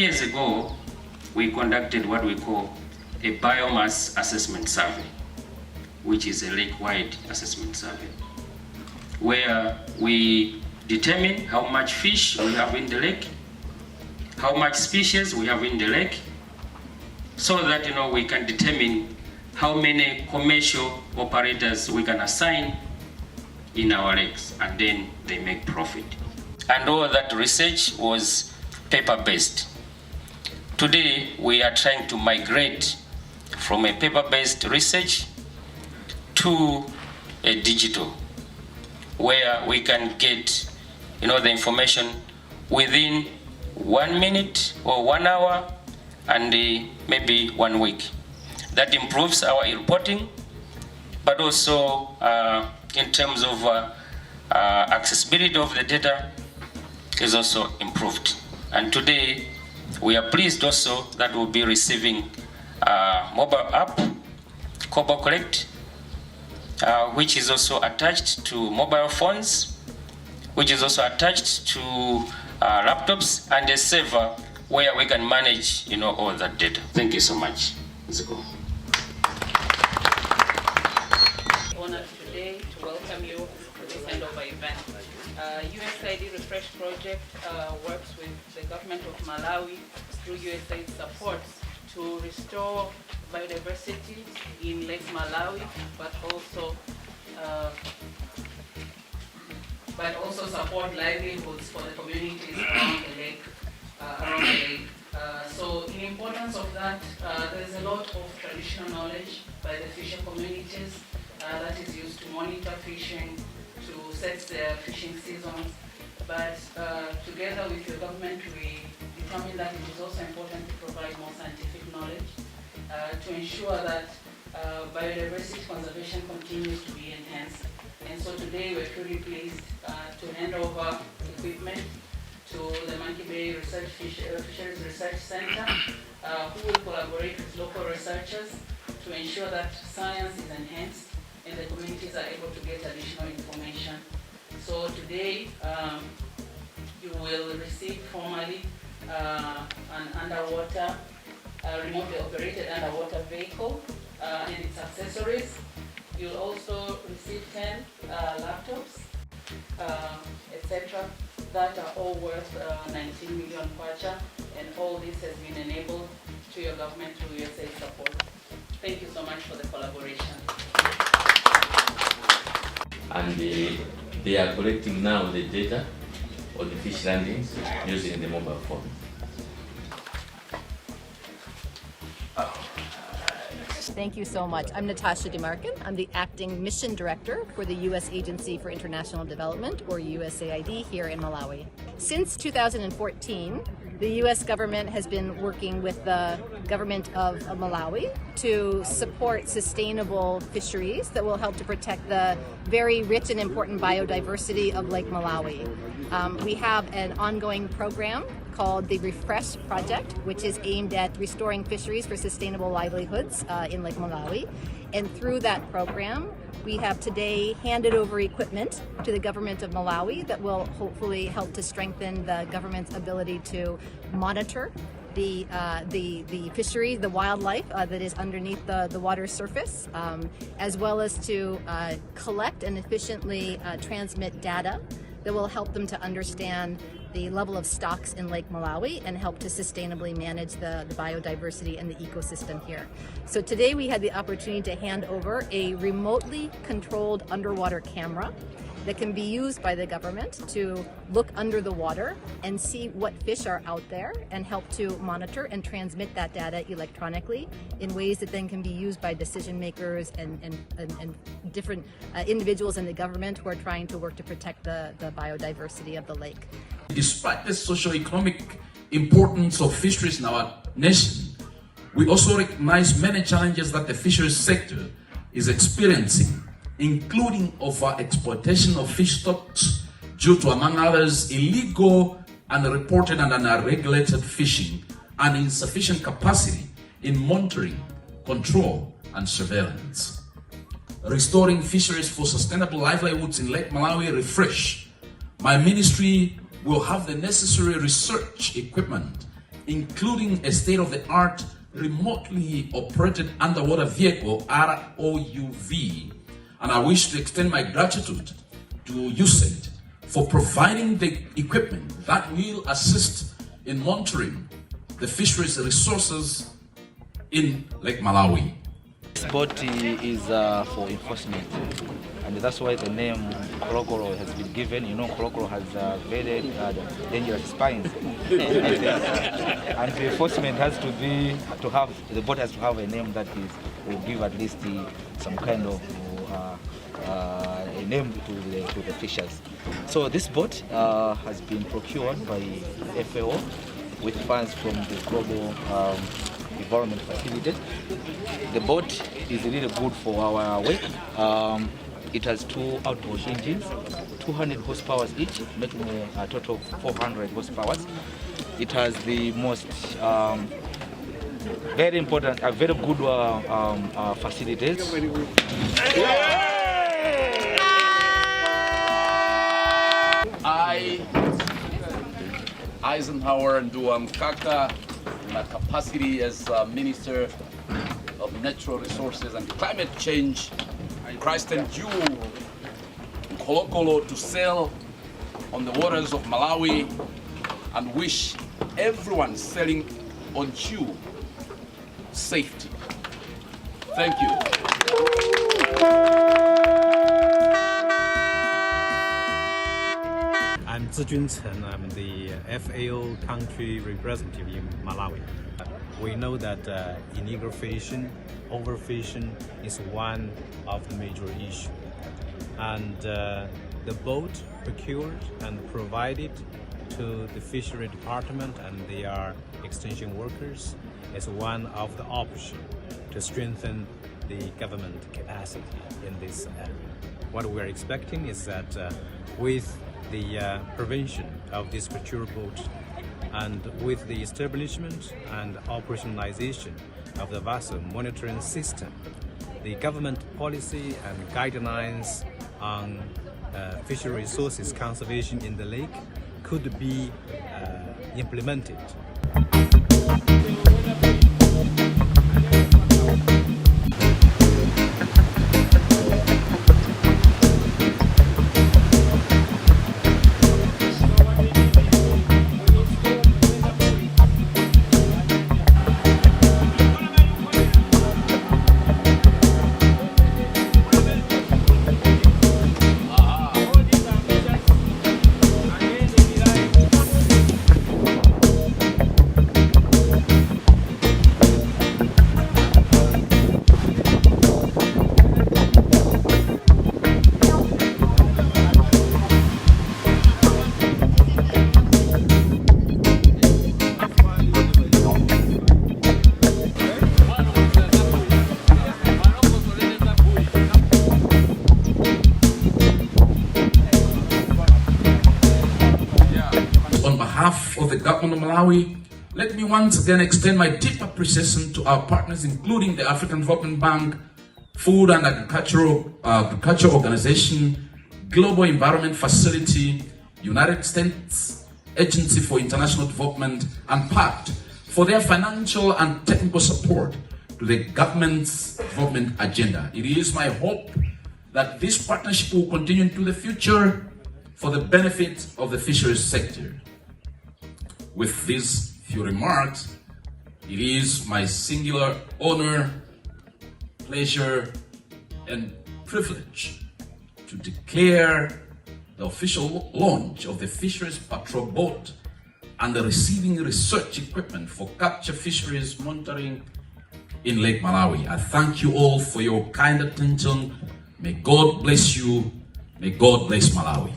years ago, we conducted what we call a biomass assessment survey, which is a lake-wide assessment survey, where we determine how much fish we have in the lake, how much species we have in the lake, so that we can determine how many commercial operators we can assign in our lakes, and then they make profit. And all that research was paper-based. Today, we are trying to migrate from a paper-based research to a digital, where we can get the information within 1 minute or 1 hour and maybe 1 week. That improves our reporting, but also in terms of accessibility of the data is also improved. And today, we are pleased also that we'll be receiving mobile app, Kobo Collect, which is also attached to mobile phones, which is also attached to laptops, and a server where we can manage all that data. Thank you so much. Ziko. Honored today to welcome you to this handover event. USAID Refresh Project works with the government of Malawi through USAID support to restore biodiversity in Lake Malawi, but also support livelihoods for the communities around the lake. So in importance of that, there is a lot of traditional knowledge by the fisher communities that is used to monitor fishing, to set their fishing seasons. But together with the government, we determined that it is also important to provide more scientific knowledge to ensure that biodiversity conservation continues to be enhanced. And so today we're truly pleased to hand over equipment to the Monkey Bay Fisheries Research Center, who will collaborate with local researchers to ensure that science is enhanced and the communities are able to get additional information. So today, you will receive formally an underwater, remotely operated underwater vehicle and its accessories. You'll also receive 10 laptops, etc. that are all worth 19 million kwacha, and all this has been enabled to your government through USAID support. Thank you so much for the collaboration. And they are collecting now the data of the fish landings using the mobile phone. Thank you so much. I'm Natasha Demarkin. I'm the Acting Mission Director for the U.S. Agency for International Development, or USAID, here in Malawi. Since 2014, the U.S. government has been working with the government of Malawi to support sustainable fisheries that will help to protect the very rich and important biodiversity of Lake Malawi. We have an ongoing program called the Refresh Project, which is aimed at restoring fisheries for sustainable livelihoods in Lake Malawi. And through that program, we have today handed over equipment to the government of Malawi that will hopefully help to strengthen the government's ability to monitor the fisheries, the wildlife that is underneath the water surface, as well as to collect and efficiently transmit data that will help them to understand the level of stocks in Lake Malawi and help to sustainably manage the biodiversity and the ecosystem here. So today we had the opportunity to hand over a remotely controlled underwater camera that can be used by the government to look under the water and see what fish are out there and help to monitor and transmit that data electronically in ways that then can be used by decision makers and different individuals in the government who are trying to work to protect the biodiversity of the lake. Despite the socio-economic importance of fisheries in our nation, we also recognize many challenges that the fisheries sector is experiencing, including over-exploitation of fish stocks due to, among others, illegal, unreported and unregulated fishing and insufficient capacity in monitoring, control and surveillance. Restoring fisheries for sustainable livelihoods in Lake Malawi Refresh, my ministry will have the necessary research equipment including a state-of-the-art remotely operated underwater vehicle, ROUV. And I wish to extend my gratitude to USAID for providing the equipment that will assist in monitoring the fisheries resources in Lake Malawi. This boat is for enforcement, and that's why the name Korokoro has been given. You know, Korokoro has very dangerous spines, and the enforcement has to be the boat has to have a name that will give at least some kind of a name to the fishers. So this boat has been procured by FAO with funds from the Global Environment Facility. The boat is really good for our work. It has 2 outboard engines, 200 horsepower each, making a total of 400 horsepower. It has the most very important, very good facilities. I, Eisenhower Nduwa Mkaka, in my capacity as Minister of Natural Resources and Climate Change, Christ and Jew in Kolokolo to sail on the waters of Malawi and wish everyone sailing on Jew safety. Thank you. I'm Zi Junchen. I'm the FAO country representative in Malawi. We know that illegal fishing, overfishing is one of the major issues. And the boat procured and provided to the fishery department and their extension workers is one of the options to strengthen the government capacity in this area. What we are expecting is that with the prevention of this mature boat and with the establishment and operationalization of the vessel monitoring system, the government policy and guidelines on fishery resources conservation in the lake could be implemented. On behalf of the government of Malawi, let me once again extend my deep appreciation to our partners, including the African Development Bank, Food and Agriculture Organization, Global Environment Facility, United States Agency for International Development, and PACT for their financial and technical support to the government's development agenda. It is my hope that this partnership will continue into the future for the benefit of the fisheries sector. With these few remarks, it is my singular honor, pleasure, and privilege to declare the official launch of the Fisheries Patrol Boat and the receiving research equipment for capture fisheries monitoring in Lake Malawi. I thank you all for your kind attention. May God bless you. May God bless Malawi.